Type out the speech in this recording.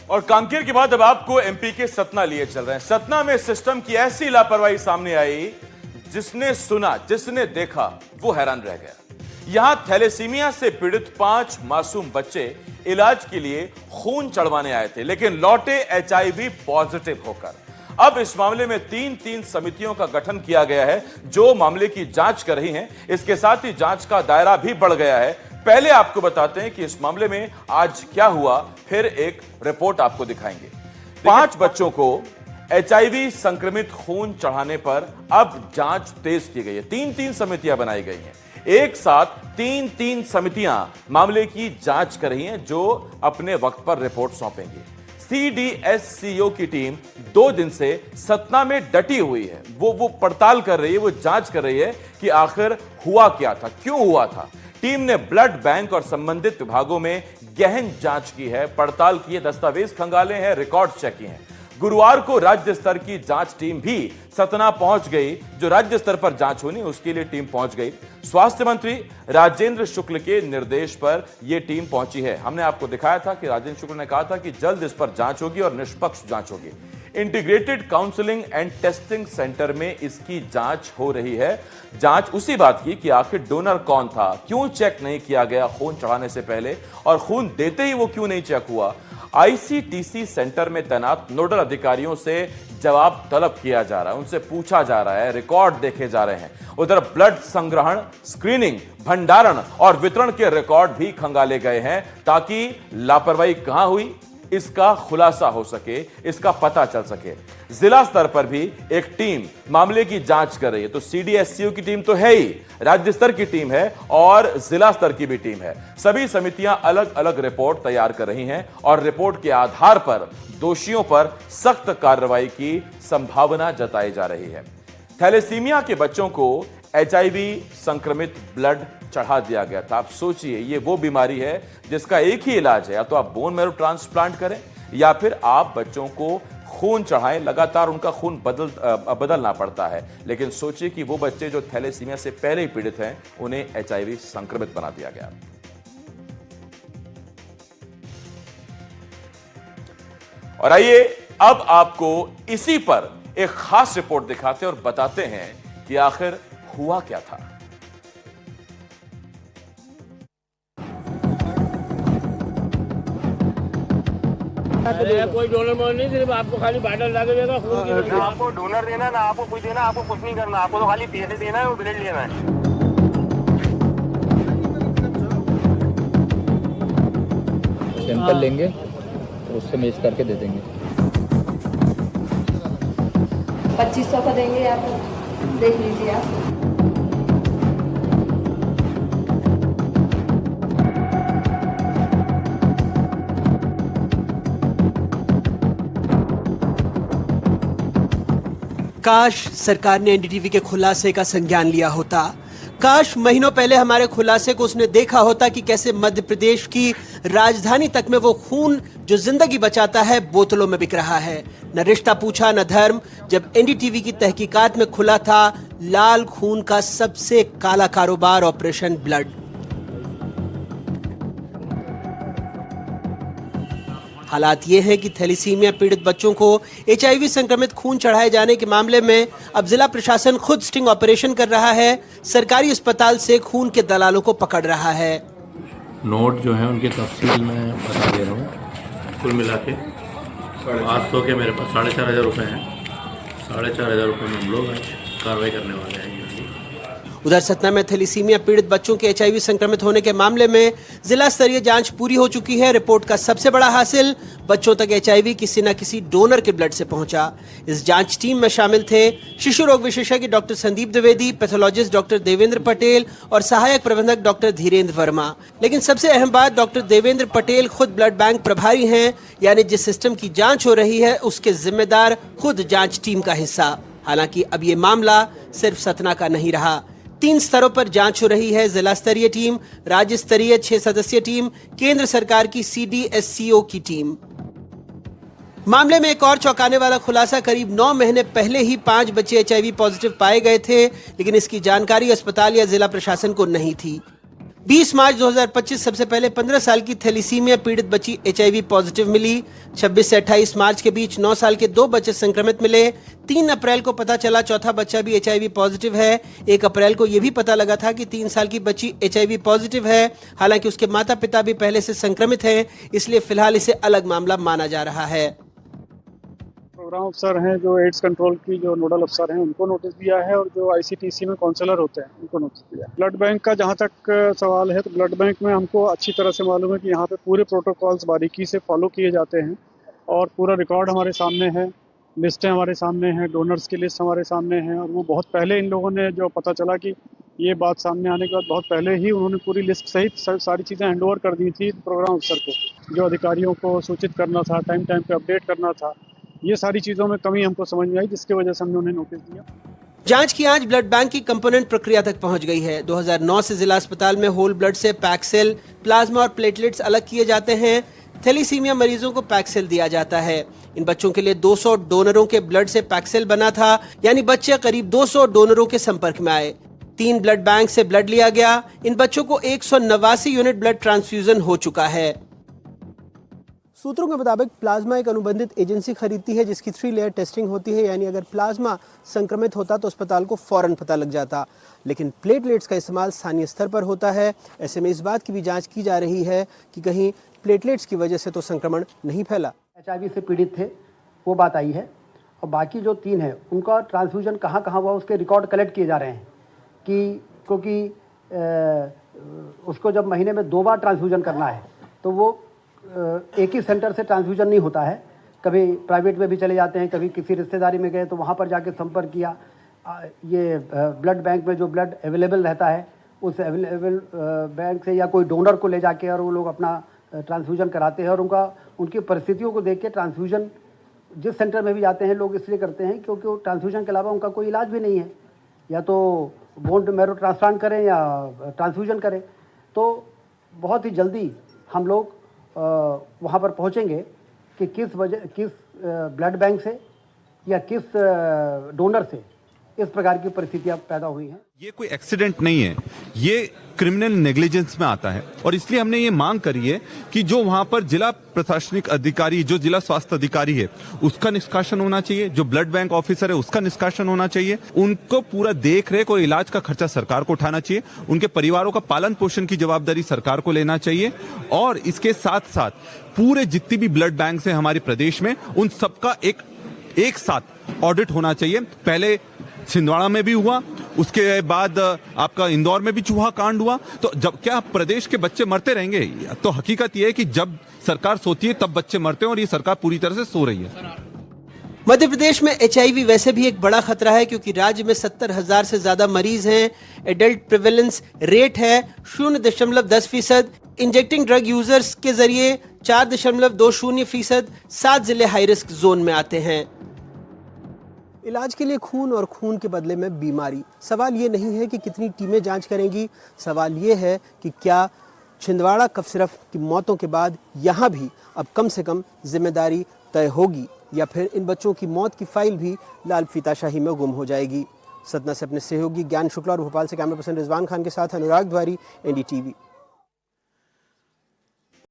और कांकेर के बाद अब आपको एमपी के सतना लिए चल रहे हैं। सतना में सिस्टम की ऐसी लापरवाही सामने आई, जिसने सुना, जिसने देखा, वो हैरान रह गया। यहां थैलेसीमिया से पीड़ित 5 मासूम बच्चे इलाज के लिए खून चढ़वाने आए थे, लेकिन लौटे एचआईवी पॉजिटिव होकर। अब इस मामले में 3 समितियों का गठन किया गया है, जो मामले की जांच कर रही हैं। इसके साथ ही जांच का दायरा भी बढ़ गया है। पहले आपको बताते हैं कि इस मामले में आज क्या हुआ, फिर एक रिपोर्ट आपको दिखाएंगे। 5 बच्चों को एचआईवी संक्रमित खून चढ़ाने पर अब जांच तेज की गई है। 3 समितियां बनाई गई हैं। एक साथ 3 समितियां मामले की जांच कर रही हैं, जो अपने वक्त पर रिपोर्ट सौंपेंगी। सीडीएससीओ की टीम 2 दिन से सतना में डटी हुई है। वो पड़ताल कर रही है, वो जांच कर रही है कि आखिर हुआ क्या था, क्यों हुआ था। टीम ने ब्लड बैंक और संबंधित विभागों में गहन जांच की है, पड़ताल की है, दस्तावेज खंगाले हैं, रिकॉर्ड चेक किए हैं। गुरुवार को राज्य स्तर की जांच टीम भी सतना पहुंच गई। जो राज्य स्तर पर जांच होनी, उसके लिए टीम पहुंच गई। स्वास्थ्य मंत्री राजेंद्र शुक्ल के निर्देश पर यह टीम पहुंची है। हमने आपको दिखाया था कि राजेंद्र शुक्ल ने कहा था कि जल्द इस पर जांच होगी और निष्पक्ष जांच होगी। Integrated counselling and testing centre में इसकी जांच हो रही है। जांच उसी बात की कि आखिर डोनर कौन था, क्यों चेक नहीं किया गया खून चढ़ाने से पहले, और खून देते ही वो क्यों नहीं चेक हुआ। आईसीटीसी सेंटर में तैनात नोडल अधिकारियों से जवाब तलब किया जा रहा है, उनसे पूछा जा रहा है, रिकॉर्ड देखे जा रहे हैं। उधर ब्लड संग्रहण, स्क्रीनिंग, भंडारण और वितरण के रिकॉर्ड भी खंगाले गए हैं, ताकि लापरवाही कहां हुई इसका खुलासा हो सके, इसका पता चल सके। जिला स्तर पर भी एक टीम मामले की जांच कर रही है। तो सीडीएससीओ की टीम तो है ही, राज्य स्तर की टीम है और जिला स्तर की भी टीम है। सभी समितियां अलग अलग रिपोर्ट तैयार कर रही हैं और रिपोर्ट के आधार पर दोषियों पर सख्त कार्रवाई की संभावना जताई जा रही है। थैलेसीमिया के बच्चों को एचआईवी संक्रमित ब्लड चढ़ा दिया गया था। आप सोचिए, ये वो बीमारी है जिसका एक ही इलाज है, या तो आप बोन मैरो ट्रांसप्लांट करें या फिर आप बच्चों को खून चढ़ाएं। लगातार उनका खून बदलना पड़ता है। लेकिन सोचिए कि वो बच्चे जो थैलेसीमिया से पहले ही पीड़ित हैं, उन्हें एचआईवी संक्रमित बना दिया गया। और आइए अब आपको इसी पर एक खास रिपोर्ट दिखाते हैं और बताते हैं कि आखिर हुआ क्या था। अरे कोई डोनर मोनर नहीं, सिर्फ आपको खाली बाटल ला के देगा खून की। ना आपको डोनर देना, ना आपको कुछ देना, आपको कुछ नहीं करना, आपको तो खाली पैसे देना है और ब्लड लेना है। सैंपल लेंगे और उससे मैच करके दे देंगे। 2500 का देंगे, आप देख लीजिए आप। काश सरकार ने एनडीटीवी के खुलासे का संज्ञान लिया होता। काश महीनों पहले हमारे खुलासे को उसने देखा होता कि कैसे मध्य प्रदेश की राजधानी तक में वो खून जो जिंदगी बचाता है बोतलों में बिक रहा है। न रिश्ता पूछा न धर्म। जब एनडीटीवी की तहकीकात में खुला था लाल खून का सबसे काला कारोबार, ऑपरेशन ब्लड। हालात ये हैं कि थैलेसीमिया पीड़ित बच्चों को एचआईवी संक्रमित खून चढ़ाए जाने के मामले में अब जिला प्रशासन खुद स्टिंग ऑपरेशन कर रहा है। सरकारी अस्पताल से खून के दलालों को पकड़ रहा है। नोट जो है उनकी तफसील में बता दे रहा हूँ। कुल मिला के 800 के मेरे पास 4,500 रुपये हैं। 4,500 रुपये में हम लोग कार्रवाई करने वाले हैं। उधर सतना में थैलेसीमिया पीड़ित बच्चों के एचआईवी संक्रमित होने के मामले में जिला स्तरीय जांच पूरी हो चुकी है। रिपोर्ट का सबसे बड़ा हासिल, बच्चों तक एचआईवी किसी न किसी डोनर के ब्लड से पहुंचा। इस जांच टीम में शामिल थे शिशु रोग विशेषज्ञ doctor Sandeep Dwivedi, pathologist doctor Devendra Patel और सहायक प्रबंधक डॉक्टर धीरेन्द्र वर्मा। लेकिन सबसे अहम बात, डॉक्टर देवेंद्र पटेल खुद ब्लड बैंक प्रभारी हैं, यानी जिस सिस्टम की जांच हो रही है उसके जिम्मेदार खुद जांच टीम का हिस्सा। हालांकि अब ये मामला सिर्फ सतना का नहीं रहा। 3 स्तरों पर जांच हो रही है। जिला स्तरीय टीम, राज्य स्तरीय 6 सदस्यीय टीम, केंद्र सरकार की सीडीएससीओ की टीम। मामले में एक और चौंकाने वाला खुलासा, करीब 9 महीने पहले ही 5 बच्चे एचआईवी पॉजिटिव पाए गए थे, लेकिन इसकी जानकारी अस्पताल या जिला प्रशासन को नहीं थी। 20 मार्च 2025 सबसे पहले 15 साल की थैलेसीमिया पीड़ित बच्ची HIV पॉजिटिव मिली। 26 से 28 मार्च के बीच 9 साल के 2 बच्चे संक्रमित मिले। 3 अप्रैल को पता चला चौथा बच्चा भी HIV पॉजिटिव है। 1 अप्रैल को यह भी पता लगा था कि 3 साल की बच्ची HIV पॉजिटिव है। हालांकि उसके माता पिता भी पहले से संक्रमित हैं, इसलिए फिलहाल इसे अलग मामला माना जा रहा है। प्रोग्राम अफसर हैं जो एड्स कंट्रोल की जो नोडल अफसर हैं उनको नोटिस दिया है, और जो ICTC में काउंसलर होते हैं उनको नोटिस दिया है। ब्लड बैंक का जहां तक सवाल है, तो ब्लड बैंक में हमको अच्छी तरह से मालूम है कि यहाँ पे पूरे प्रोटोकॉल्स बारीकी से फॉलो किए जाते हैं, और पूरा रिकॉर्ड हमारे सामने है, लिस्टें हमारे सामने हैं, डोनर्स की लिस्ट हमारे सामने है। और वो बहुत पहले इन लोगों ने, जो पता चला कि ये बात सामने आने के बाद बहुत पहले ही उन्होंने पूरी लिस्ट सहित सारी चीज़ें हैंड ओवर कर दी थी प्रोग्राम अफसर को। जो अधिकारियों को सूचित करना था, टाइम टाइम पे अपडेट करना था, ये सारी चीज़ों में कमी हमको समझ में आई, जिसकी वजह से हमने उन्हें नोटिस दिया। जांच की आंच ब्लड बैंक की कंपोनेंट प्रक्रिया तक पहुंच गई है। 2009 से जिला अस्पताल में होल ब्लड से पैक्सेल, प्लाज्मा और प्लेटलेट्स अलग किए जाते हैं। थैलेसीमिया मरीजों को पैक्सेल दिया जाता है। इन बच्चों के लिए 200 डोनरों के ब्लड से पैक्सेल बना था, यानी बच्चे करीब 200 डोनरों के संपर्क में आए। 3 ब्लड बैंक से ब्लड लिया गया। इन बच्चों को 189 यूनिट ब्लड ट्रांसफ्यूजन हो चुका है। सूत्रों के मुताबिक प्लाज्मा एक अनुबंधित एजेंसी खरीदती है, जिसकी 3 लेयर टेस्टिंग होती है, यानी अगर प्लाज्मा संक्रमित होता तो अस्पताल को फौरन पता लग जाता। लेकिन प्लेटलेट्स का इस्तेमाल स्थानीय स्तर पर होता है। ऐसे में इस बात की भी जांच की जा रही है कि कहीं प्लेटलेट्स की वजह से तो संक्रमण नहीं फैला। HIV से पीड़ित थे, वो बात आई है। और बाकी जो 3 हैं उनका ट्रांसफ्यूजन कहाँ कहाँ हुआ उसके रिकॉर्ड कलेक्ट किए जा रहे हैं, कि क्योंकि उसको जब महीने में 2 बार ट्रांसफ्यूजन करना है तो वो एक ही सेंटर से ट्रांसफ्यूजन नहीं होता है। कभी प्राइवेट में भी चले जाते हैं, कभी किसी रिश्तेदारी में गए तो वहाँ पर जाके संपर्क किया। ये ब्लड बैंक में जो ब्लड अवेलेबल रहता है उस अवेलेबल बैंक से या कोई डोनर को ले जाके और वो लोग अपना ट्रांसफ्यूजन कराते हैं। और उनकी परिस्थितियों को देख के ट्रांसफ्यूजन जिस सेंटर में भी जाते हैं लोग इसलिए करते हैं क्योंकि वो ट्रांसफ्यूजन के अलावा उनका कोई इलाज भी नहीं है, या तो बोन मैरो ट्रांसप्लांट करें या ट्रांसफ्यूजन करें। तो बहुत ही जल्दी हम लोग वहाँ पर पहुँचेंगे कि किस ब्लड बैंक से या किस डोनर से इस प्रकार की परिस्थितियां पैदा हुई हैं। ये कोई एक्सीडेंट नहीं है, ये क्रिमिनल नेग्लिजेंस में आता है, और इसलिए हमने ये मांग करी है कि जो वहां पर जिला प्रशासनिक अधिकारी, जो जिला स्वास्थ्य अधिकारी है, उसका निष्कासन होना चाहिए। जो ब्लड बैंक ऑफिसर है उसका निष्कासन होना चाहिए। उनको पूरा देख रेख और इलाज का खर्चा सरकार को उठाना चाहिए। उनके परिवारों का पालन पोषण की जवाबदारी सरकार को लेना चाहिए। और इसके साथ साथ पूरे जितनी भी ब्लड बैंक है हमारे प्रदेश में, उन सबका एक साथ ऑडिट होना चाहिए। पहले छिंदवाड़ा में भी हुआ, उसके बाद आपका इंदौर में भी चूहा कांड हुआ। तो जब क्या प्रदेश के बच्चे मरते रहेंगे? तो हकीकत यह है कि जब सरकार सोती है तब बच्चे मरते हैं, और ये सरकार पूरी तरह से सो रही है। मध्य प्रदेश में HIV वैसे भी एक बड़ा खतरा है, क्योंकि राज्य में 70,000 से ज्यादा मरीज हैं। एडल्ट प्रिवेलेंस रेट है 0.10%। इंजेक्टिंग ड्रग यूजर्स के जरिए 4.20%। 7 जिले हाई रिस्क जोन में आते हैं। इलाज के लिए खून और खून के बदले में बीमारी। सवाल ये नहीं है कि कितनी टीमें जांच करेंगी, सवाल ये है कि क्या छिंदवाड़ा कफ सिरफ की मौतों के बाद यहाँ भी अब कम से कम जिम्मेदारी तय होगी, या फिर इन बच्चों की मौत की फाइल भी लाल फीताशाही में गुम हो जाएगी। सतना से अपने सहयोगी ज्ञान शुक्ला और भोपाल से कैमरा पर्सन रिजवान खान के साथ अनुराग द्वारी, NDTV।